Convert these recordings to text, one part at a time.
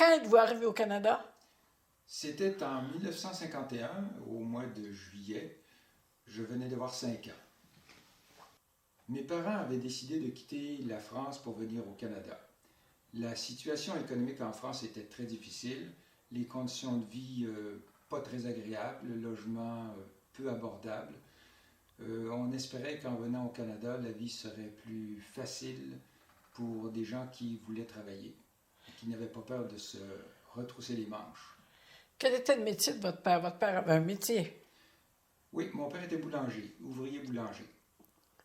Quand êtes-vous arrivé au Canada? C'était en 1951, au mois de juillet. Je venais d'avoir 5 ans. Mes parents avaient décidé de quitter la France pour venir au Canada. La situation économique en France était très difficile, les conditions de vie pas très agréables, le logement peu abordable. On espérait qu'en venant au Canada, la vie serait plus facile pour des gens qui voulaient travailler, qui n'avaient pas peur de se retrousser les manches. Quel était le métier de votre père? Votre père avait un métier. Oui, mon père était boulanger, ouvrier boulanger.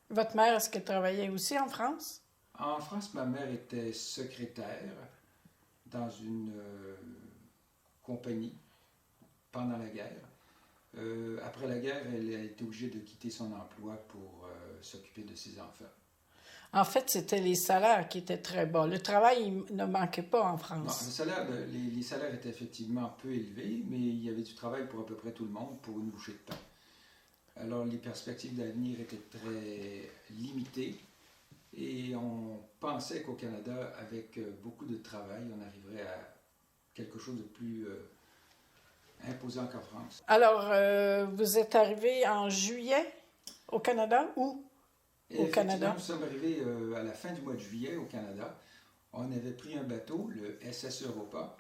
Votre mère, est-ce qu'elle travaillait aussi en France? En France, ma mère était secrétaire dans une compagnie pendant la guerre. Après la guerre, elle a été obligée de quitter son emploi pour s'occuper de ses enfants. En fait, c'était les salaires qui étaient très bas. Le travail il ne manquait pas en Non, France. les salaires étaient effectivement peu élevés, mais il y avait du travail pour à peu près tout le monde pour une bouchée de pain. Alors les perspectives d'avenir étaient très limitées et on pensait qu'au Canada, avec beaucoup de travail, on arriverait à quelque chose de plus imposant qu'en France. Alors, vous êtes arrivé en juillet au Canada ou Et au effectivement, Canada? nous sommes arrivés à la fin du mois de juillet au Canada. On avait pris un bateau, le SS Europa,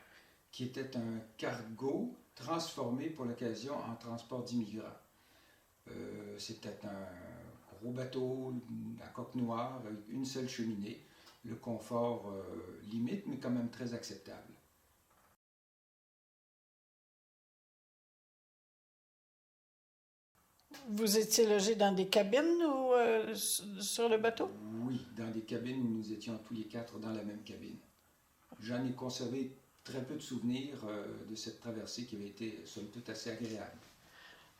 qui était un cargo transformé pour l'occasion en transport d'immigrants. C'était un gros bateau à coque noire, avec une seule cheminée, le confort limite, mais quand même très acceptable. Vous étiez logé dans des cabines ou sur le bateau? Oui, dans des cabines, nous étions tous les quatre dans la même cabine. J'en ai conservé très peu de souvenirs de cette traversée qui avait été, somme toute, assez agréable.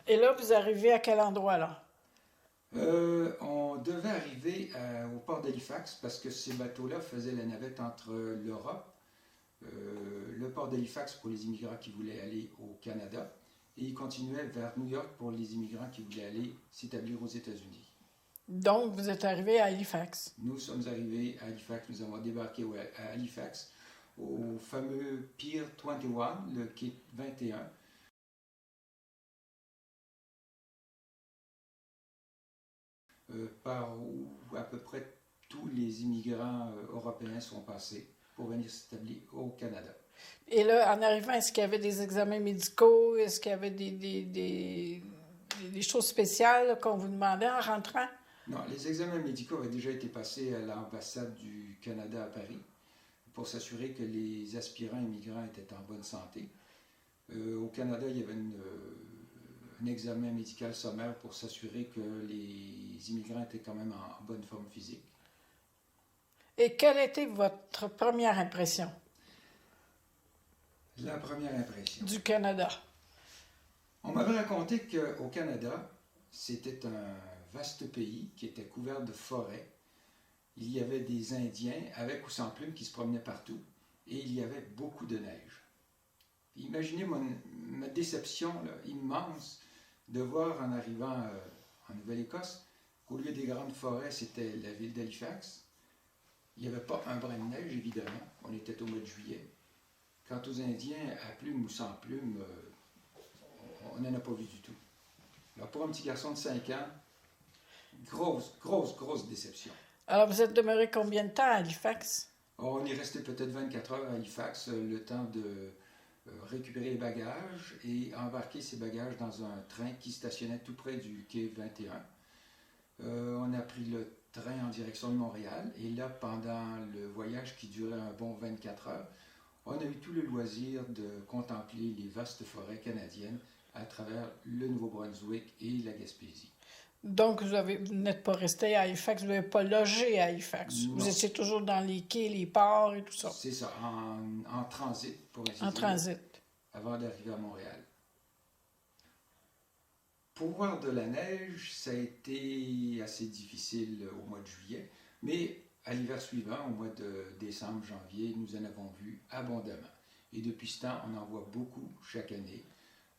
Et là, vous arrivez à quel endroit, là? On devait arriver au port d'Halifax parce que ces bateaux-là faisaient la navette entre l'Europe, le port d'Halifax pour les immigrants qui voulaient aller au Canada, et ils continuaient vers New York pour les immigrants qui voulaient aller s'établir aux États-Unis. Donc, vous êtes arrivé à Halifax. Nous sommes arrivés à Halifax, nous avons débarqué à Halifax, au fameux Pier 21, le quai 21, par où à peu près tous les immigrants européens sont passés pour venir s'établir au Canada. Et là, en arrivant, est-ce qu'il y avait des examens médicaux? Est-ce qu'il y avait des choses spéciales qu'on vous demandait en rentrant? Non, les examens médicaux avaient déjà été passés à l'ambassade du Canada à Paris pour s'assurer que les aspirants immigrants étaient en bonne santé. Au Canada, il y avait un examen médical sommaire pour s'assurer que les immigrants étaient quand même en bonne forme physique. Et quelle était votre première impression La première impression. du Canada? On m'avait raconté qu'au Canada, c'était un vaste pays qui était couvert de forêts. Il y avait des Indiens, avec ou sans plumes, qui se promenaient partout, et il y avait beaucoup de neige. Imaginez ma déception là, immense de voir en arrivant en Nouvelle-Écosse qu'au lieu des grandes forêts, c'était la ville d'Halifax. Il n'y avait pas un brin de neige, évidemment. On était au mois de juillet. Quant aux Indiens, à plumes ou sans plumes, on n'en a pas vu du tout. Alors pour un petit garçon de 5 ans, grosse déception. Alors, vous êtes demeuré combien de temps à Halifax? On est resté peut-être 24 heures à Halifax, le temps de récupérer les bagages et embarquer ces bagages dans un train qui stationnait tout près du quai 21. On a pris le train en direction de Montréal et là, pendant le voyage qui durait un bon 24 heures, on a eu tout le loisir de contempler les vastes forêts canadiennes à travers le Nouveau-Brunswick et la Gaspésie. Donc, vous n'êtes pas resté à Halifax, vous n'avez pas logé à Halifax. Non. Vous étiez toujours dans les quais, les ports et tout ça. C'est ça, en transit, pour ainsi En dire, transit. avant d'arriver à Montréal. Pour voir de la neige, ça a été assez difficile au mois de juillet, mais à l'hiver suivant, au mois de décembre, janvier, nous en avons vu abondamment. Et depuis ce temps, on en voit beaucoup chaque année,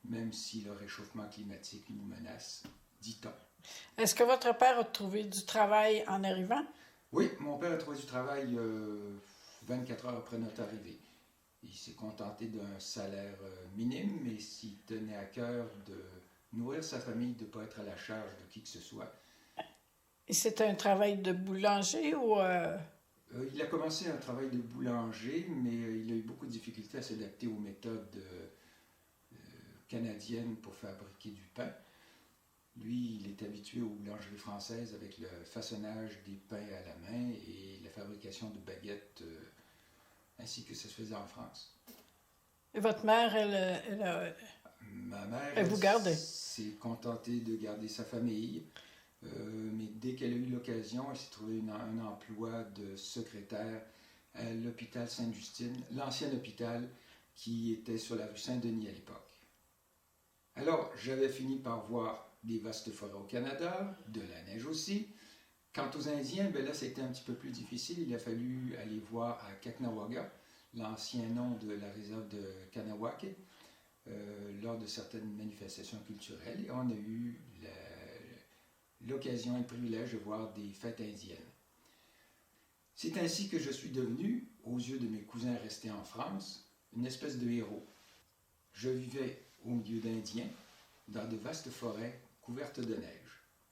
même si le réchauffement climatique nous menace, dit-on. Est-ce que votre père a trouvé du travail en arrivant? Oui, mon père a trouvé du travail 24 heures après notre arrivée. Il s'est contenté d'un salaire minime, mais s'il tenait à cœur de nourrir sa famille, de ne pas être à la charge de qui que ce soit. Et c'était un travail de boulanger ou... Il a commencé un travail de boulanger, mais il a eu beaucoup de difficultés à s'adapter aux méthodes canadiennes pour fabriquer du pain. Lui, il est habitué aux boulangeries françaises avec le façonnage des pains à la main et la fabrication de baguettes ainsi que ça se faisait en France. Et votre mère, Ma mère, elle vous gardait? s'est contentée de garder sa famille, mais dès qu'elle a eu l'occasion, elle s'est trouvée un emploi de secrétaire à l'hôpital Sainte-Justine, l'ancien hôpital qui était sur la rue Saint-Denis à l'époque. Alors, j'avais fini par voir des vastes forêts au Canada, de la neige aussi. Quant aux Indiens, ben là, c'était un petit peu plus difficile. Il a fallu aller voir à Caughnawaga, l'ancien nom de la réserve de Kanawake, lors de certaines manifestations culturelles. Et on a eu l'occasion et le privilège de voir des fêtes indiennes. C'est ainsi que je suis devenu, aux yeux de mes cousins restés en France, une espèce de héros. Je vivais au milieu d'Indiens, dans de vastes forêts couvertes de neige.